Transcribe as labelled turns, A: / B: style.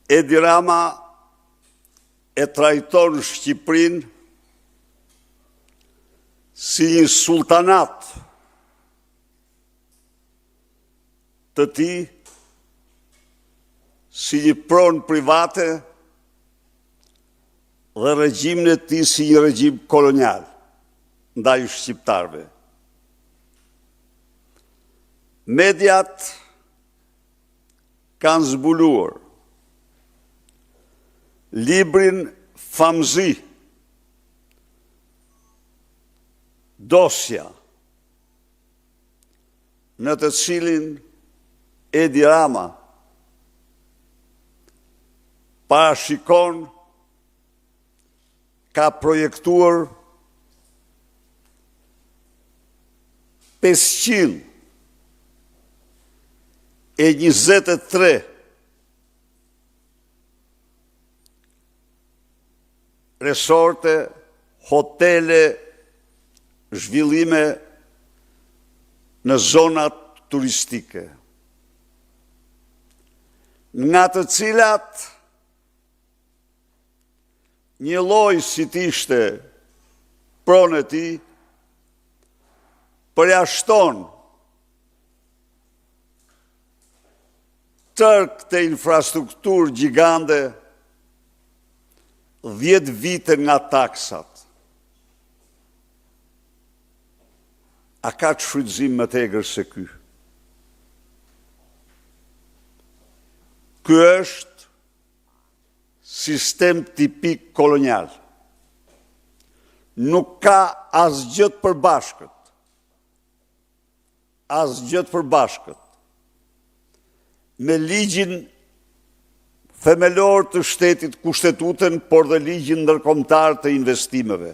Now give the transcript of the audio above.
A: Edi Rama e trajton Shqipërinë si një sultanat të tij, si një pronë private dhe regjimin e tij si një regjim kolonial ndaj shqiptarëve. Mediat kanë zbuluar librin famëzi, dosja, në të cilin Edi Rama parashikon, ka projektuar 523 resorte, hotele, zhvillime në zonat turistike, nga të cilat një lloj si t'ishte pronë e tij përjashton tërë këtë infrastrukturë gjigande 10 vite nga taksat. A ka të shfrytëzim më tegër se ky? Ky është sistem tipik kolonial. Nuk ka asgjë të përbashkët. Asgjë të përbashkët me ligjin themelor të shtetit, kushtetutën, por dhe ligjin ndërkombëtar të investimeve.